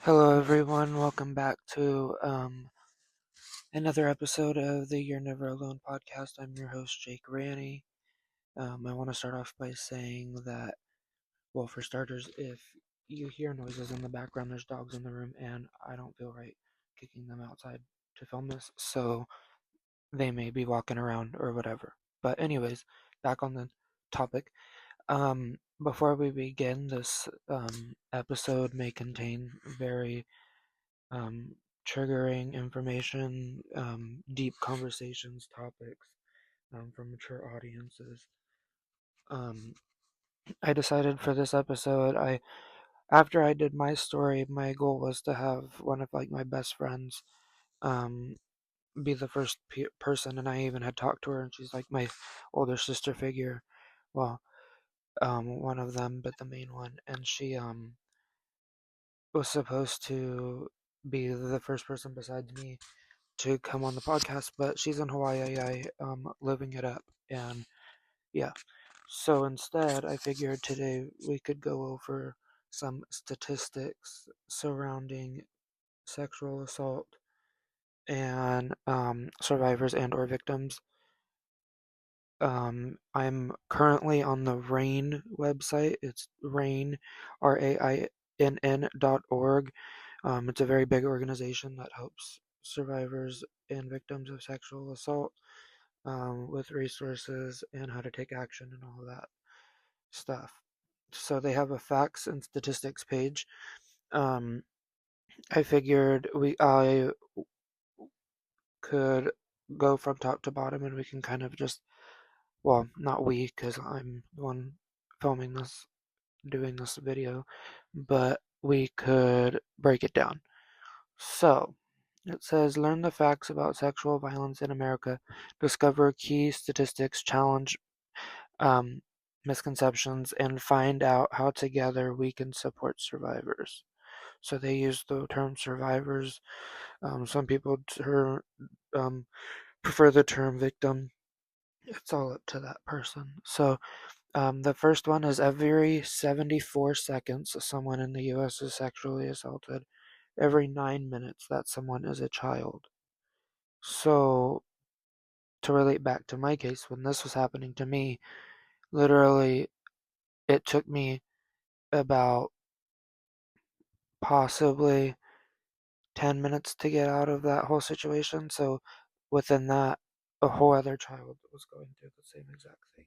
Hello, everyone. Welcome back to another episode of the You're Never Alone podcast. I'm your host, Jake Ranny. I want to start off by saying that, well, for starters, if you hear noises in the background, there's dogs in the room, and I don't feel right kicking them outside to film this, so they may be walking around or whatever. But, anyways, back on the topic. Before we begin, this episode may contain very um, triggering information, deep conversations, topics for mature audiences. Um, I decided for this episode, after I did my story, my goal was to have one of my best friends um, be the first person, and I even had talked to her, and she's like my older sister figure. Well, one of them, but the main one, and she was supposed to be the first person besides me to come on the podcast, but she's in Hawaii, living it up, and yeah. So instead, I figured today we could go over some statistics surrounding sexual assault and survivors and or victims. I'm currently on the RAINN website. It's RAINN, RAINN.org. It's a very big organization that helps survivors and victims of sexual assault with resources and how to take action and all of that stuff. So they have a facts and statistics page. Um, I figured I could go from top to bottom and we can kind of just, well, not we, because I'm the one filming this, doing this video, but we could break it down. So, it says learn the facts about sexual violence in America, discover key statistics, challenge um, misconceptions, and find out how together we can support survivors. So they use the term survivors. Some people um, prefer the term victim. It's all up to that person. So the first one is every 74 seconds, someone in the U.S. is sexually assaulted. Every 9 minutes, that someone is a child. So to relate back to my case, when this was happening to me, literally it took me about possibly 10 minutes to get out of that whole situation. So within that, a whole other child was going through the same exact thing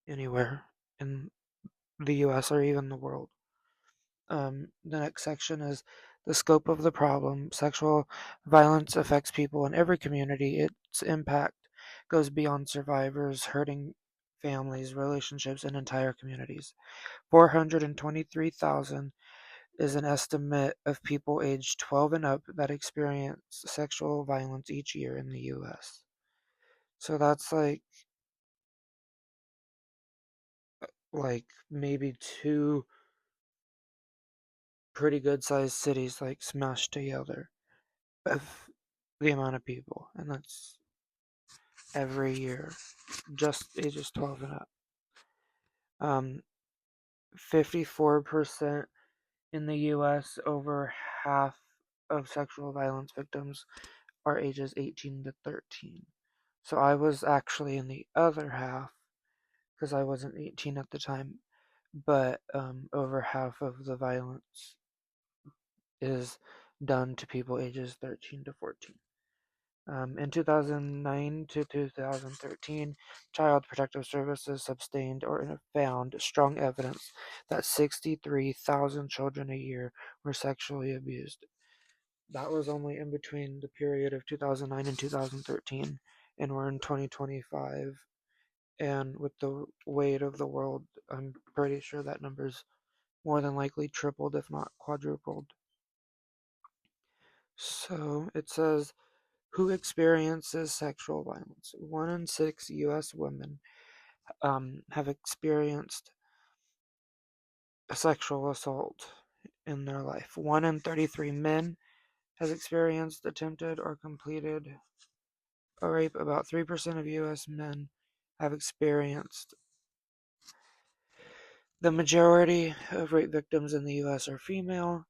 anywhere in the US or even the world. The next section is the scope of the problem. Sexual violence affects people in every community. Its impact goes beyond survivors, hurting families, relationships, and entire communities. 423,000 is an estimate of people aged 12 and up that experience sexual violence each year in the US. So that's like maybe two pretty good sized cities like smashed together of the amount of people, and that's every year, just ages 12 and up. 54% in the US, over half of sexual violence victims are ages 18 to 13. So I was actually in the other half because I wasn't 18 at the time, but over half of the violence is done to people ages 13 to 14. In 2009 to 2013, Child Protective Services sustained or found strong evidence that 63,000 children a year were sexually abused. That was only in between the period of 2009 and 2013, and we're in 2025. And with the weight of the world, I'm pretty sure that number's more than likely tripled, if not quadrupled. So it says, who experiences sexual violence? 1 in 6 U.S. women have experienced a sexual assault in their life. 1 in 33 men has experienced, attempted, or completed a rape. About 3% of U.S. men have experienced. The majority of rape victims in the U.S. are female,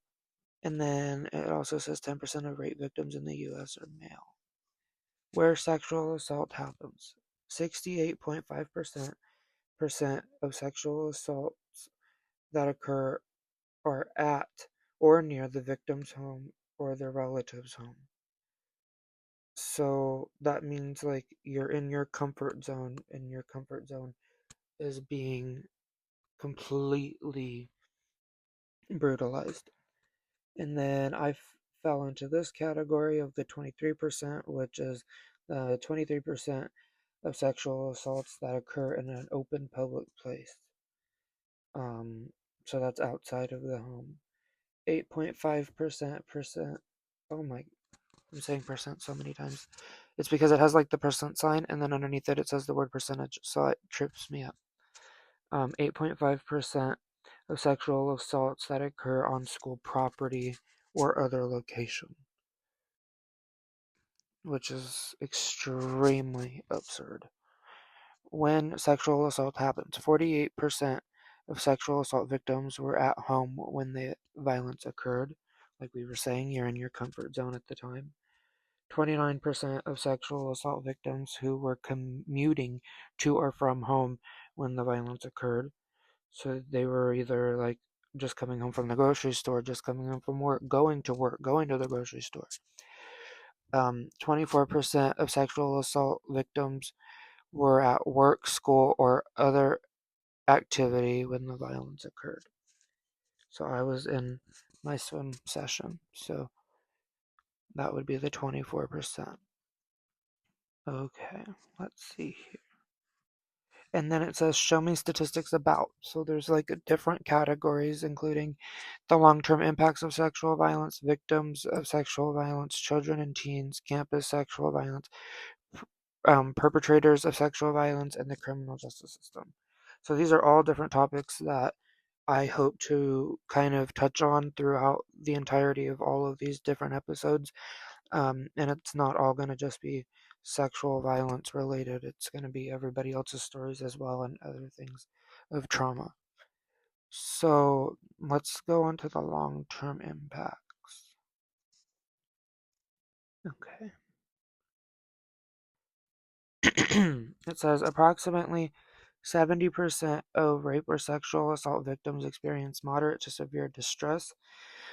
And then it also says 10% of rape victims in the U.S. are male. Where sexual assault happens, 68.5% of sexual assaults that occur are at or near the victim's home or their relative's home. So that means like you're in your comfort zone, and your comfort zone is being completely brutalized. And then I fell into this category of the 23%, which is 23% of sexual assaults that occur in an open public place. So that's outside of the home. 8.5%. Oh my, I'm saying percent so many times. It's because it has like the percent sign, and then underneath it says the word percentage, so it trips me up. 8.5% of sexual assaults that occur on school property or other location, which is extremely absurd. When sexual assault happens, 48% of sexual assault victims were at home when the violence occurred. Like we were saying, you're in your comfort zone at the time. 29% of sexual assault victims who were commuting to or from home when the violence occurred. So they were either like just coming home from the grocery store, just coming home from work, going to the grocery store. 24% of sexual assault victims were at work, school, or other activity when the violence occurred. So I was in my swim session, so that would be the 24%. Okay, let's see here. And then it says show me statistics about. So there's like different categories, including the long-term impacts of sexual violence, victims of sexual violence, children and teens, campus sexual violence, perpetrators of sexual violence, and the criminal justice system. So these are all different topics that I hope to kind of touch on throughout the entirety of all of these different episodes. And it's not all going to just be sexual violence related, it's going to be everybody else's stories as well, and other things of trauma. So let's go on to the long term impacts. Okay. It says approximately 70% of rape or sexual assault victims experience moderate to severe distress,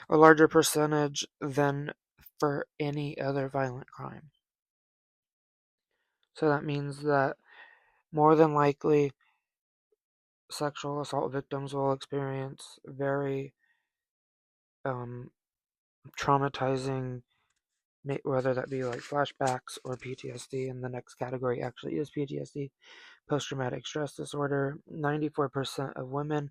a larger percentage than for any other violent crime. So that means that more than likely sexual assault victims will experience very traumatizing, whether that be like flashbacks or PTSD. And the next category actually is PTSD, post-traumatic stress disorder. 94% of women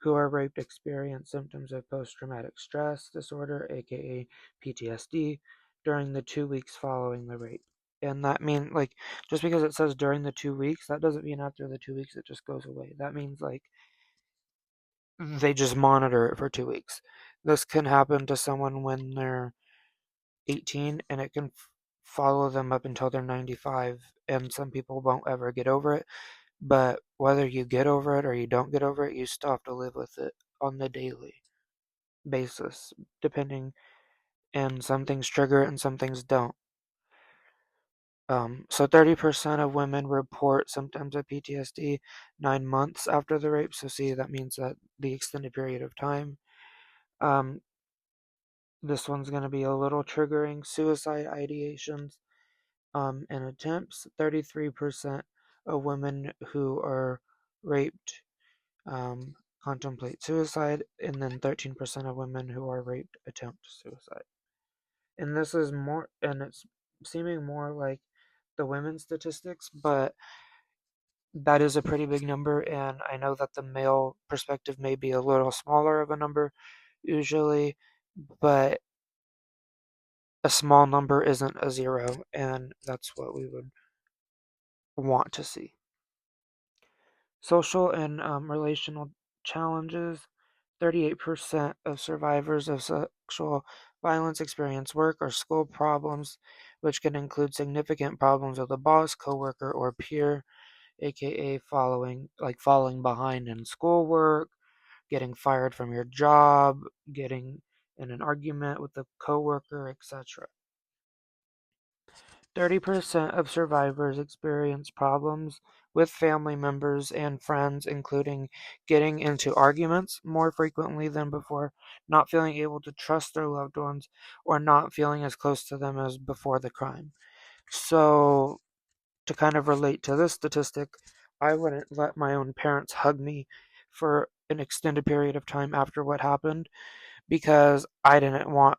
who are raped experience symptoms of post-traumatic stress disorder, aka PTSD, during the 2 weeks following the rape. And that means, like, just because it says during the 2 weeks, that doesn't mean after the 2 weeks it just goes away. That means like they just monitor it for 2 weeks. This can happen to someone when they're 18, and it can follow them up until they're 95, and some people won't ever get over it. But whether you get over it or you don't get over it, you still have to live with it on the daily basis, depending, and some things trigger it and some things don't. So 30% of women report symptoms of PTSD 9 months after the rape. So see, that means that the extended period of time. This one's going to be a little triggering. Suicide ideations and attempts. 33% of women who are raped contemplate suicide, and then 13% of women who are raped attempt suicide. And this is more, and it's seeming more like the women's statistics, but that is a pretty big number. And I know that the male perspective may be a little smaller of a number usually, but a small number isn't a zero, and that's what we would want to see. Social and relational challenges. 38% of survivors of sexual violence experience work or school problems, which can include significant problems with a boss, coworker, or peer, aka falling behind in schoolwork, getting fired from your job, getting in an argument with a coworker, etc. 30% of survivors experience problems with family members and friends, including getting into arguments more frequently than before, not feeling able to trust their loved ones, or not feeling as close to them as before the crime. So, to kind of relate to this statistic, I wouldn't let my own parents hug me for an extended period of time after what happened because I didn't want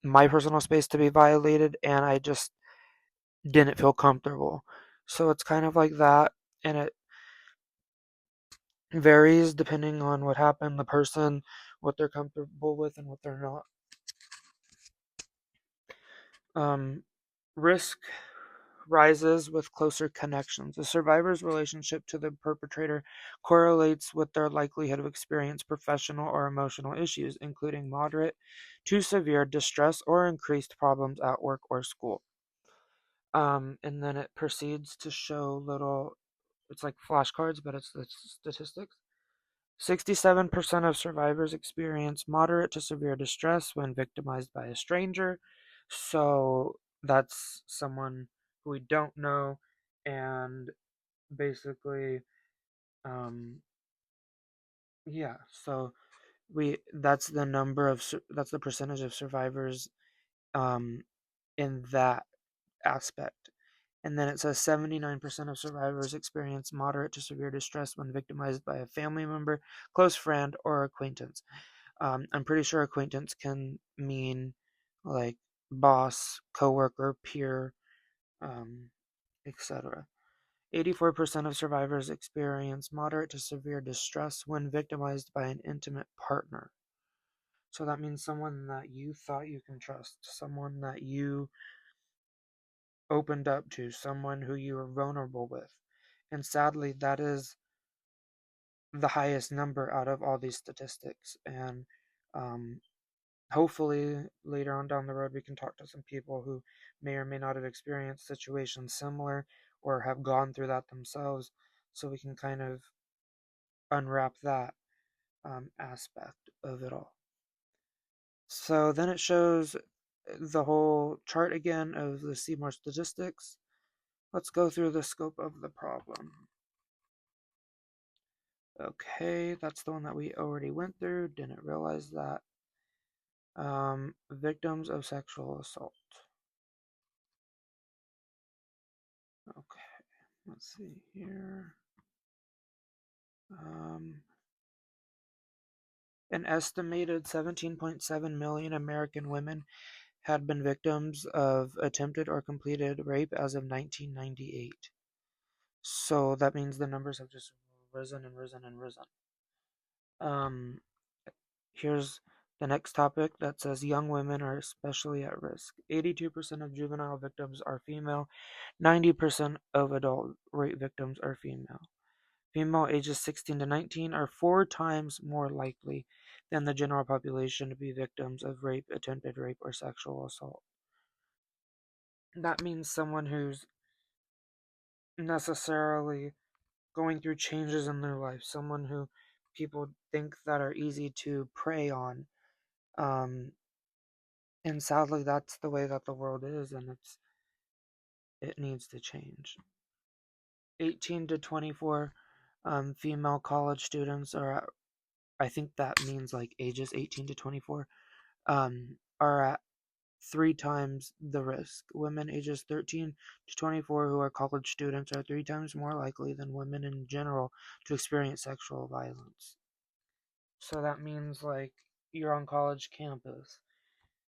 my personal space to be violated, and I just didn't feel comfortable. So it's kind of like that, and it varies depending on what happened, the person, what they're comfortable with, and what they're not. Risk rises with closer connections. The survivor's relationship to the perpetrator correlates with their likelihood of experiencing professional or emotional issues, including moderate to severe distress or increased problems at work or school. And then it proceeds to show little, it's like flashcards, but it's the statistics. 67% of survivors experience moderate to severe distress when victimized by a stranger. So that's someone who we don't know, and basically, um, yeah. So that's the number of that's the percentage of survivors um, in that aspect. And then it says 79% of survivors experience moderate to severe distress when victimized by a family member, close friend, or acquaintance. I'm pretty sure acquaintance can mean like boss, coworker, peer, etc. 84% of survivors experience moderate to severe distress when victimized by an intimate partner. So that means someone that you thought you can trust, someone that you opened up to, someone who you were vulnerable with. And sadly, that is the highest number out of all these statistics. And um, hopefully, later on down the road, we can talk to some people who may or may not have experienced situations similar or have gone through that themselves, so we can kind of unwrap that aspect of it all. So then it shows the whole chart again of the Seymour statistics. Let's go through the scope of the problem. Okay, that's the one that we already went through. Didn't realize that. Victims of sexual assault. Okay, let's see here. An estimated 17.7 million American women had been victims of attempted or completed rape as of 1998. So that means the numbers have just risen and risen and risen. Um, Here's the next topic that says young women are especially at risk. 82% of juvenile victims are female, 90% of adult rape victims are female. Female ages 16 to 19 are 4 times more likely than the general population to be victims of rape, attempted rape, or sexual assault. That means someone who's necessarily going through changes in their life, someone who people think that are easy to prey on. And sadly, that's the way that the world is, and it needs to change. 18 to 24 female college students are at, I think that means like ages 18 to 24, are at 3 times the risk. Women ages 13 to 24 who are college students are 3 times more likely than women in general to experience sexual violence. So that means like you're on college campus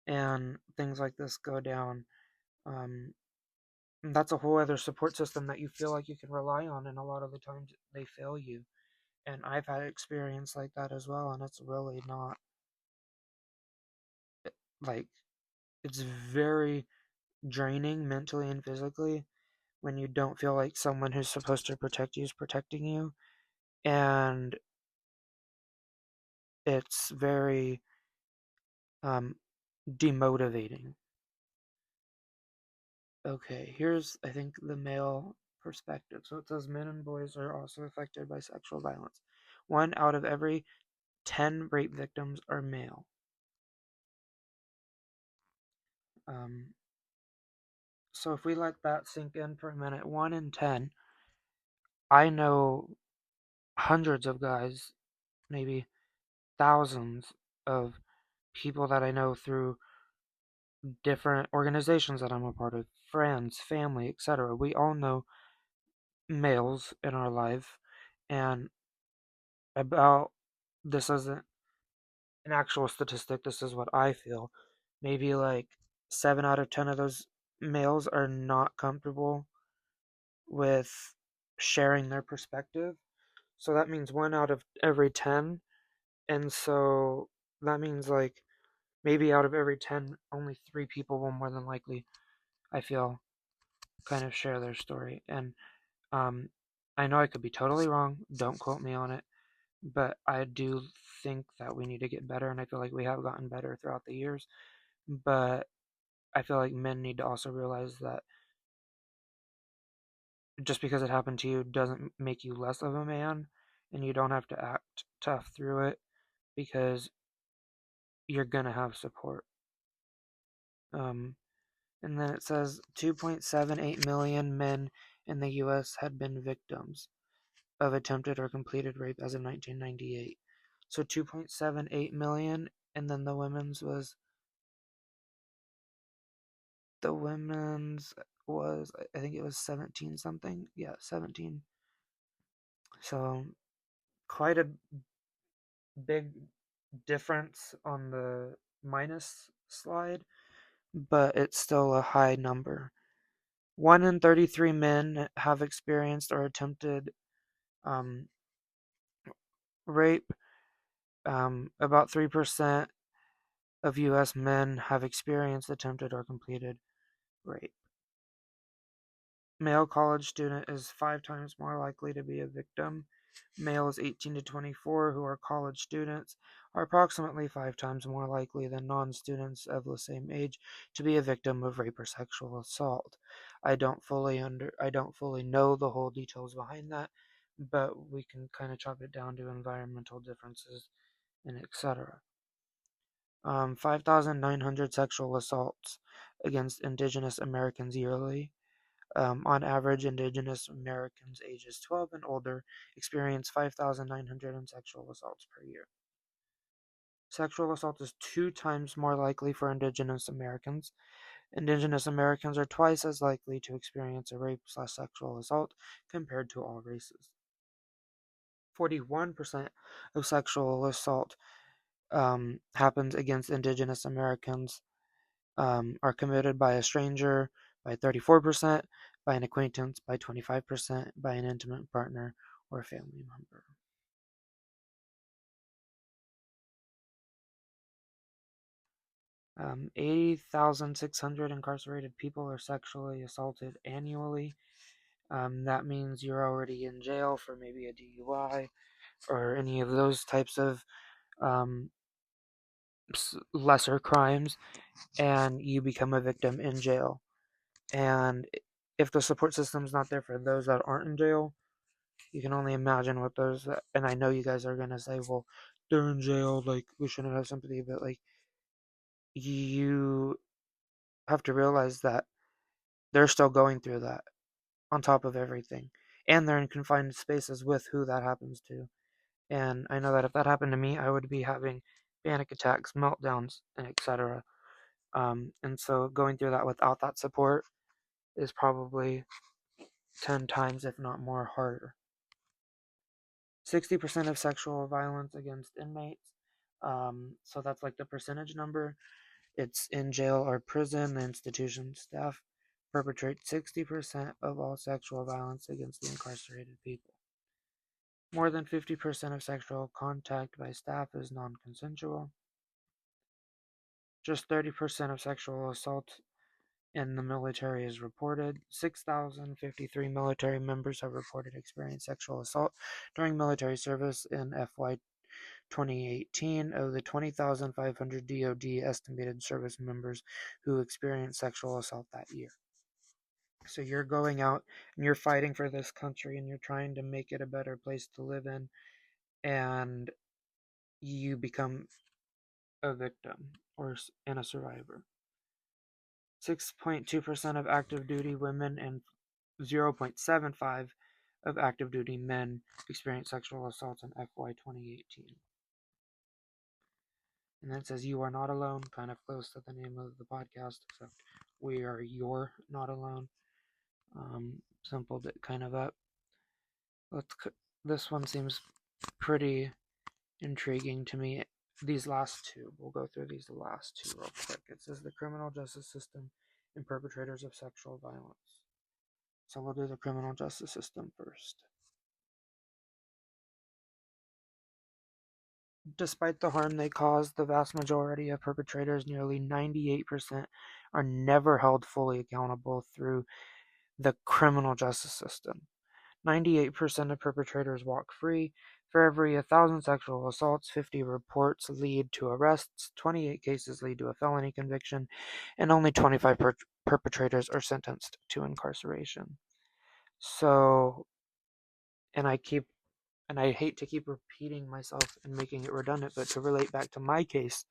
and things like this go down. Um, that's a whole other support system that you feel like you can rely on, and a lot of the times they fail you. And I've had experience like that as well, and it's really not like it's very draining mentally and physically when you don't feel like someone who's supposed to protect you is protecting you, and it's very um, demotivating. Okay, here's I think the male perspective. So it says men and boys are also affected by sexual violence. 1 out of every 10 rape victims are male. Um, so if we let that sink in for a minute, 1 in 10, I know hundreds of guys, maybe thousands of people that I know through different organizations that I'm a part of, friends, family, etc. We all know males in our life, and about this isn't an actual statistic, this is what I feel. Maybe like 7 out of 10 of those males are not comfortable with sharing their perspective. So that means 1 out of every 10. And so that means like maybe out of every 10, only 3 people will more than likely, I feel, kind of share their story. And um, I know I could be totally wrong. Don't quote me on it. But I do think that we need to get better. And I feel like we have gotten better throughout the years. But I feel like men need to also realize that just because it happened to you doesn't make you less of a man. And you don't have to act tough through it because you're going to have support. Um, And then it says 2.78 million men in the US had been victims of attempted or completed rape as of 1998. So 2.78 million, and then the women's was, I think it was 17 something. Yeah, 17. So quite a big difference on the minus slide, but it's still a high number. 1 in 33 men have experienced or attempted um, rape. About 3% of U.S. men have experienced attempted or completed rape. Male college student is 5 times more likely to be a victim. Males 18 to 24 who are college students are approximately 5 times more likely than non-students of the same age to be a victim of rape or sexual assault. I don't fully know the whole details behind that, but we can kind of chop it down to environmental differences and etc. 5,900 sexual assaults against Indigenous Americans yearly. On average, Indigenous Americans ages 12 and older experience 5,900 sexual assaults per year. Sexual assault is 2 times more likely for Indigenous Americans. Indigenous Americans are twice as likely to experience a rape/sexual assault compared to all races. 41% of sexual assault happens against Indigenous Americans are committed by a stranger by 34%, by an acquaintance by 25%, by an intimate partner or family member. Um, 80,600 incarcerated people are sexually assaulted annually. That means you're already in jail for maybe a DUI or any of those types of um, lesser crimes, and you become a victim in jail. And if the support system's not there for those that aren't in jail, you can only imagine what those. And I know you guys are gonna say, "Well, they're in jail. Like we shouldn't have sympathy," but like you have to realize that they're still going through that on top of everything, and they're in confined spaces with who that happens to. And I know that if that happened to me, I would be having panic attacks, meltdowns, and etc. And so going through that without that support is probably 10 times, if not more, harder. 60% of sexual violence against inmates. So that's like the percentage number. It's in jail or prison. The institution staff perpetrate 60% of all sexual violence against the incarcerated people. More than 50% of sexual contact by staff is non consensual. Just 30% of sexual assault in the military is reported. 6,053 military members have reported experiencing sexual assault during military service in FY 2018. Of the 20,500 DoD estimated service members who experienced sexual assault that year. So you're going out and you're fighting for this country and you're trying to make it a better place to live in, and you become a victim and a survivor. 6.2% of active duty women and 0.75 of active duty men experienced sexual assaults in FY 2018. And then it says you are not alone, kind of close to the name of the podcast, except we are you're not alone. Simpled it kind of up. This one seems pretty intriguing to me. These last two, we'll go through these last two real quick. It says the criminal justice system and perpetrators of sexual violence. So we'll do the criminal justice system first. Despite the harm they cause, the vast majority of perpetrators, nearly 98%, are never held fully accountable through the criminal justice system. 98% of perpetrators walk free. For every 1,000 sexual assaults, 50 reports lead to arrests, 28 cases lead to a felony conviction, and only 25 perpetrators are sentenced to incarceration. So, and I hate to keep repeating myself and making it redundant, but to relate back to my case,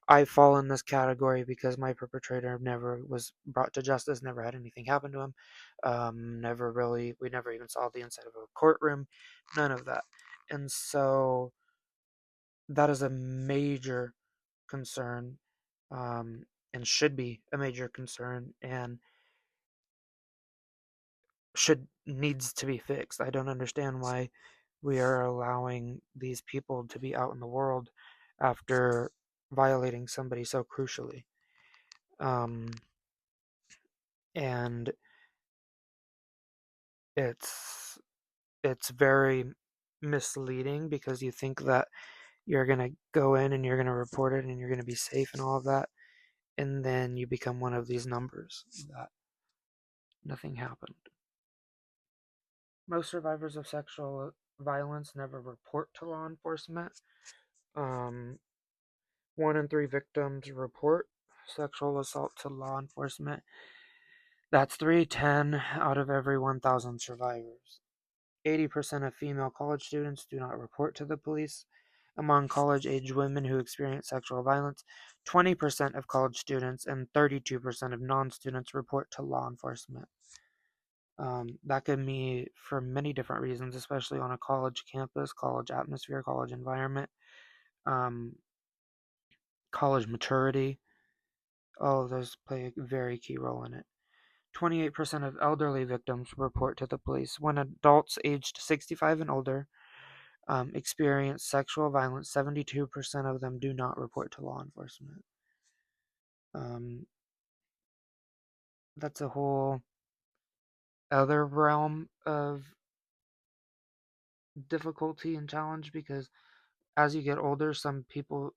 I fall in this category because my perpetrator never was brought to justice, never had anything happen to him, we never even saw the inside of a courtroom, none of that. And so that is a major concern, and should be a major concern, and needs to be fixed. I don't understand why we are allowing these people to be out in the world after violating somebody so crucially. And it's very misleading because you think that you're going to go in and you're going to report it and you're going to be safe and all of that, and then you become one of these numbers that nothing happened. Most survivors of sexual violence never report to law enforcement. 1 in 3 victims report sexual assault to law enforcement. That's 310 out of every 1,000 survivors. 80% of female college students do not report to the police. Among college-age women who experience sexual violence, 20% of college students and 32% of non-students report to law enforcement. That could be for many different reasons, especially on a college campus, college atmosphere, college environment, college maturity. All of those play a very key role in it. 28% of elderly victims report to the police. When adults aged 65 and older experience sexual violence, 72% of them do not report to law enforcement. That's a whole other realm of difficulty and challenge, because as you get older, some people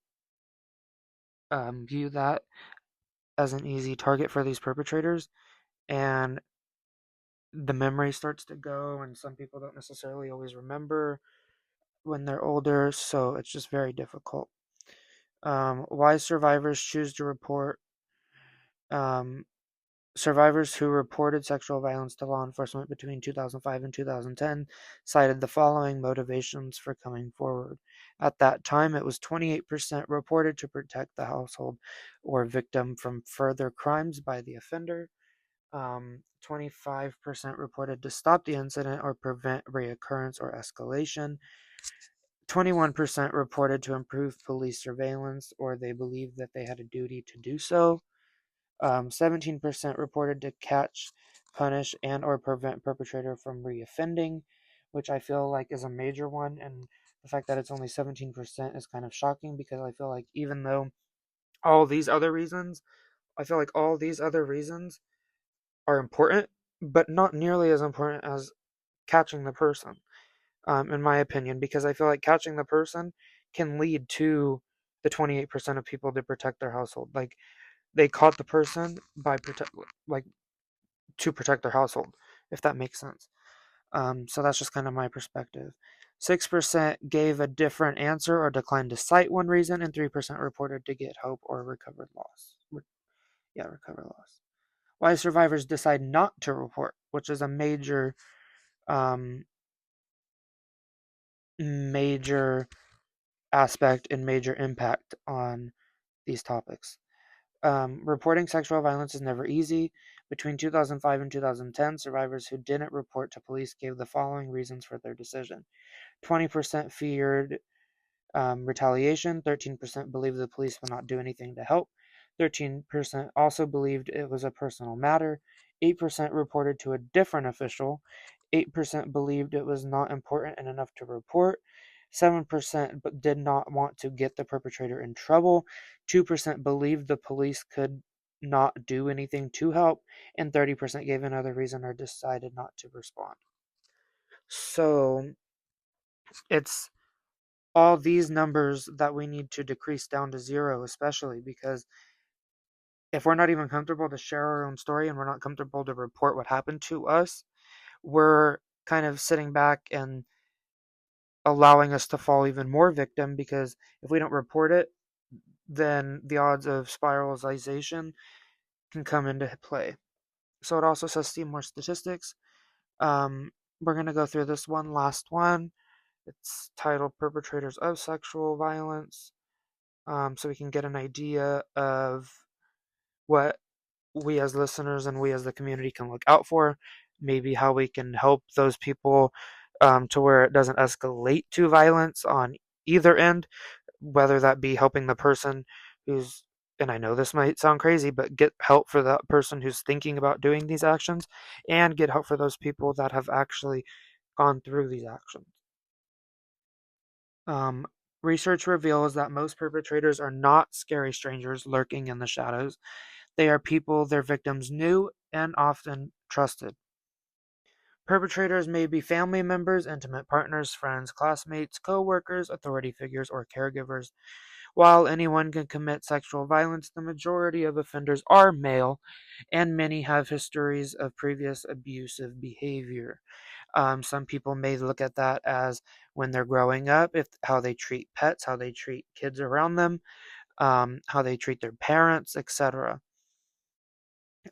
view that as an easy target for these perpetrators, and the memory starts to go, and some people don't necessarily always remember when they're older, so it's just very difficult. Why survivors choose to report. Survivors who reported sexual violence to law enforcement between 2005 and 2010 cited the following motivations for coming forward. At that time, it was 28% reported to protect the household or victim from further crimes by the offender. 25% reported to stop the incident or prevent reoccurrence or escalation. 21% reported to improve police surveillance, or they believed that they had a duty to do so. 17% reported to catch, punish, and or prevent perpetrator from reoffending, which I feel like is a major one. And the fact that it's only 17% is kind of shocking, because I feel like even though all these other reasons, are important, but not nearly as important as catching the person, in my opinion, because I feel like catching the person can lead to the 28% of people to protect their household. Like, they caught the person to protect their household, if that makes sense. So that's just kind of my perspective. 6% gave a different answer or declined to cite one reason, and 3% reported to get hope or recover loss. Recover loss. Why survivors decide not to report, which is a major aspect and major impact on these topics. Reporting sexual violence is never easy. Between 2005 and 2010, survivors who didn't report to police gave the following reasons for their decision. 20% feared retaliation, 13% believed the police would not do anything to help, 13% also believed it was a personal matter, 8% reported to a different official, 8% believed it was not important and enough to report, 7% did not want to get the perpetrator in trouble, 2% believed the police could not do anything to help, and 30% gave another reason or decided not to respond. So it's all these numbers that we need to decrease down to zero, especially because if we're not even comfortable to share our own story and we're not comfortable to report what happened to us, we're kind of sitting back and allowing us to fall even more victim, because if we don't report it, then the odds of spiralization can come into play. So it also says see more statistics. We're going to go through this one last one. It's titled Perpetrators of Sexual Violence. So we can get an idea of what we as listeners and we as the community can look out for, maybe how we can help those people to where it doesn't escalate to violence on either end, whether that be helping the person who's, and I know this might sound crazy, but get help for that person who's thinking about doing these actions, and get help for those people that have actually gone through these actions. Research reveals that most perpetrators are not scary strangers lurking in the shadows. They are people their victims knew and often trusted. Perpetrators may be family members, intimate partners, friends, classmates, co-workers, authority figures, or caregivers. While anyone can commit sexual violence, the majority of offenders are male, and many have histories of previous abusive behavior. Some people may look at that as when they're growing up, if how they treat pets, how they treat kids around them, how they treat their parents, etc.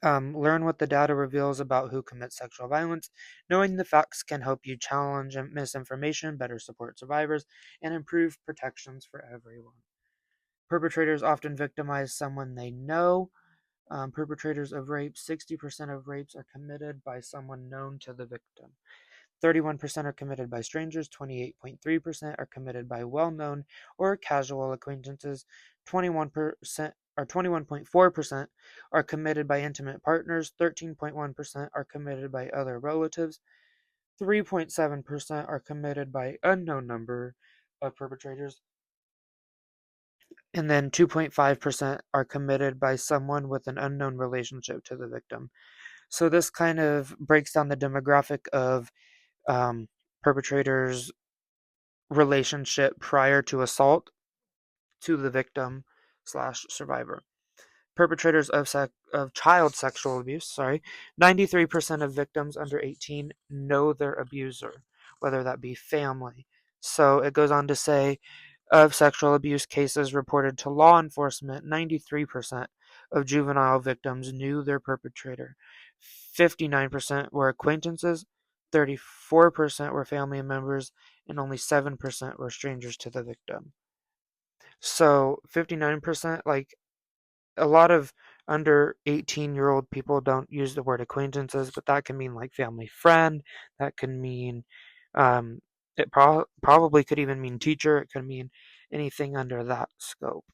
Learn what the data reveals about who commits sexual violence. Knowing the facts can help you challenge misinformation, better support survivors, and improve protections for everyone. Perpetrators often victimize someone they know. Perpetrators of rape, 60% of rapes are committed by someone known to the victim. 31% are committed by strangers, 28.3% are committed by well-known or casual acquaintances, 21% or 21.4% are committed by intimate partners, 13.1% are committed by other relatives, 3.7% are committed by unknown number of perpetrators, and then 2.5% are committed by someone with an unknown relationship to the victim. So this kind of breaks down the demographic of perpetrator's relationship prior to assault to the victim slash survivor. Perpetrators of child sexual abuse, 93% of victims under 18 know their abuser, whether that be family. So it goes on to say, of sexual abuse cases reported to law enforcement, 93% of juvenile victims knew their perpetrator. 59% were acquaintances, 34% were family members, and only 7% were strangers to the victim. So 59%, like a lot of under 18-year-old people don't use the word acquaintances, but that can mean like family friend. That can mean, it probably could even mean teacher. It could mean anything under that scope.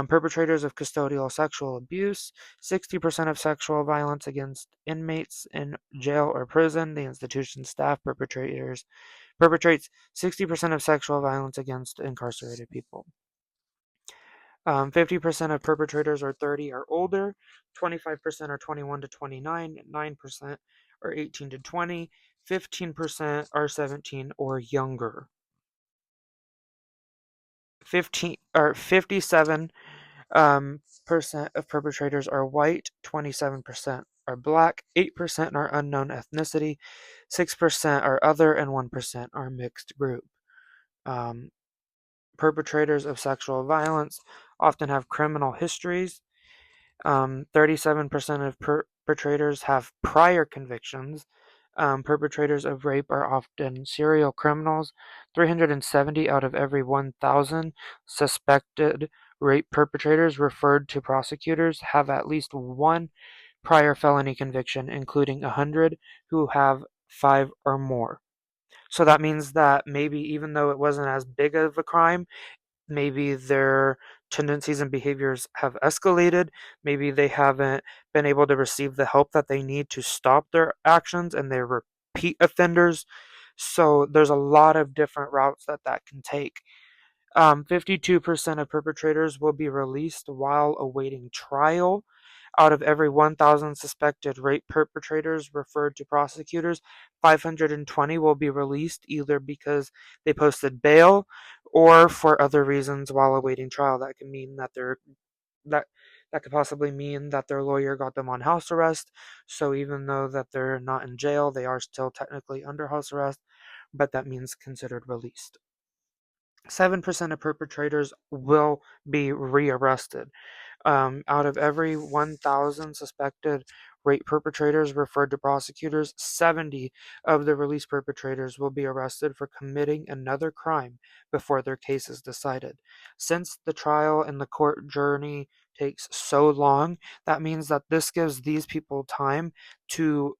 Perpetrators of custodial sexual abuse, 60% of sexual violence against inmates in jail or prison. The institution staff perpetrates 60% of sexual violence against incarcerated people. 50% of perpetrators are 30 or older, 25% are 21 to 29, 9% are 18 to 20, 15% are 17 or younger. 57% of perpetrators are white, 27% are black, 8% are unknown ethnicity, 6% are other, and 1% are mixed group. Perpetrators of sexual violence often have criminal histories. 37% of perpetrators have prior convictions. Perpetrators of rape are often serial criminals. 370 out of every 1,000 suspected rape perpetrators referred to prosecutors have at least one prior felony conviction, including 100 who have 5 or more. So that means that maybe even though it wasn't as big of a crime, maybe their tendencies and behaviors have escalated. Maybe they haven't been able to receive the help that they need to stop their actions and they're repeat offenders. So there's a lot of different routes that can take. 52% of perpetrators will be released while awaiting trial. Out of every 1,000 suspected rape perpetrators referred to prosecutors, 520 will be released either because they posted bail or for other reasons while awaiting trial. That can mean that that could possibly mean that their lawyer got them on house arrest. So even though that they're not in jail, they are still technically under house arrest, but that means considered released. 7% of perpetrators will be rearrested. Out of every 1,000 suspected rape perpetrators referred to prosecutors, 70 of the released perpetrators will be arrested for committing another crime before their case is decided. Since the trial and the court journey takes so long, that means that this gives these people time to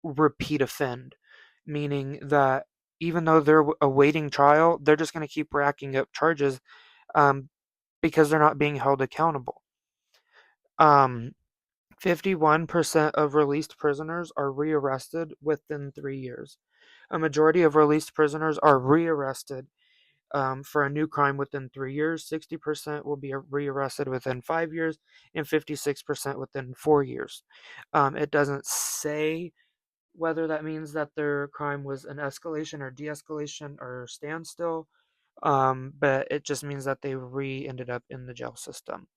repeat offend, meaning that even though they're awaiting trial, they're just going to keep racking up charges um, because they're not being held accountable. Um, 51% of released prisoners are rearrested within 3 years. A majority of released prisoners are rearrested for a new crime within 3 years. 60% will be rearrested within 5 years, and 56% within 4 years. It doesn't say whether that means that their crime was an escalation or de-escalation or standstill, but it just means that they ended up in the jail system.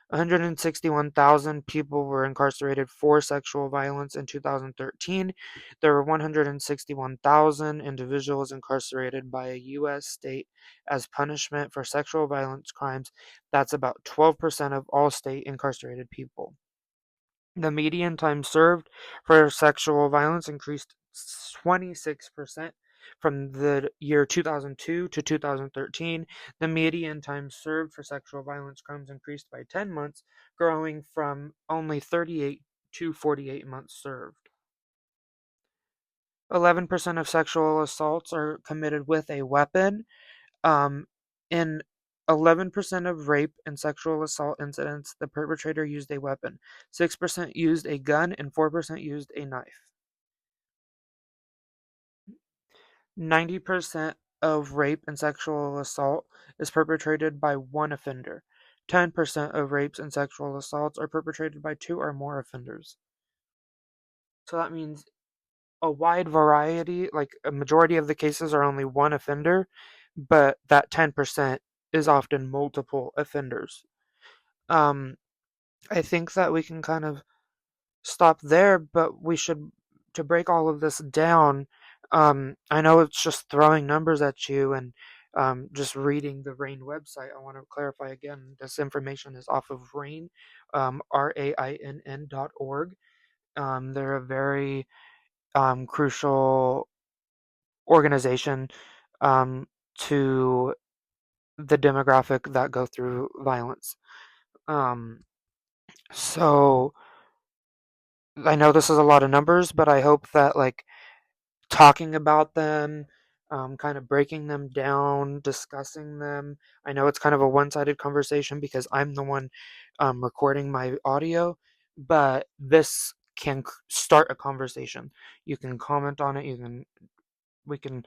161,000 people were incarcerated for sexual violence in 2013. There were 161,000 individuals incarcerated by a U.S. state as punishment for sexual violence crimes. That's about 12% of all state incarcerated people. The median time served for sexual violence increased 26% from the year 2002 to 2013. The median time served for sexual violence crimes increased by 10 months, growing from only 38 to 48 months served. 11% of sexual assaults are committed with a weapon. In 11% of rape and sexual assault incidents, the perpetrator used a weapon. 6% used a gun and 4% used a knife. 90% of rape and sexual assault is perpetrated by one offender. 10% of rapes and sexual assaults are perpetrated by 2 or more offenders. So that means a wide variety, like a majority of the cases are only one offender, but that 10% is often multiple offenders. Um, I think that we can kind of stop there, but we should, to break all of this down, I know it's just throwing numbers at you and just reading the RAIN website. I want to clarify again, this information is off of RAIN, RAINN.org. They're a very crucial organization to the demographic that go through violence. So I know this is a lot of numbers, but I hope that like talking about them, kind of breaking them down, discussing them. I know it's kind of a one-sided conversation because I'm the one recording my audio, but this can start a conversation. You can comment on it. We can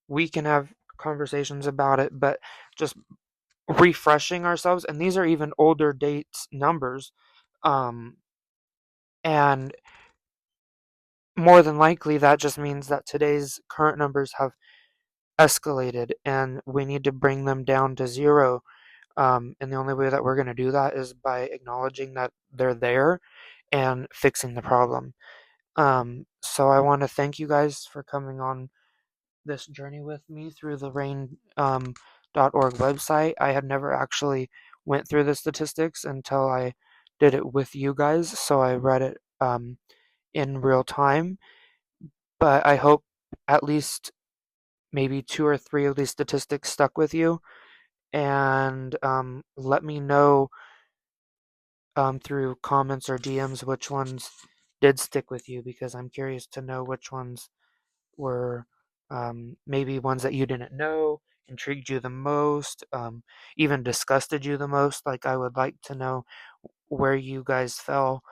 we can have conversations about it, but just refreshing ourselves. And these are even older dates numbers, um, and more than likely that just means that today's current numbers have escalated and we need to bring them down to zero. And the only way that we're going to do that is by acknowledging that they're there and fixing the problem. So I want to thank you guys for coming on this journey with me through the RAIN.org website. I had never actually went through the statistics until I did it with you guys, so I read it in real time. But I hope at least maybe 2 or 3 of these statistics stuck with you. and let me know through comments or DMs which ones did stick with you, because I'm curious to know which ones were maybe ones that you didn't know intrigued you the most, even disgusted you the most. Like, I would like to know where you guys fell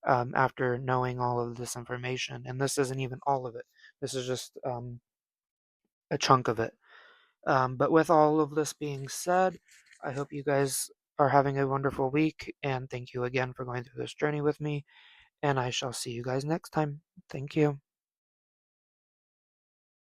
after knowing all of this information. And this isn't even all of it. This is just a chunk of it. But with all of this being said, I hope you guys are having a wonderful week, and thank you again for going through this journey with me. And I shall see you guys next time. Thank you.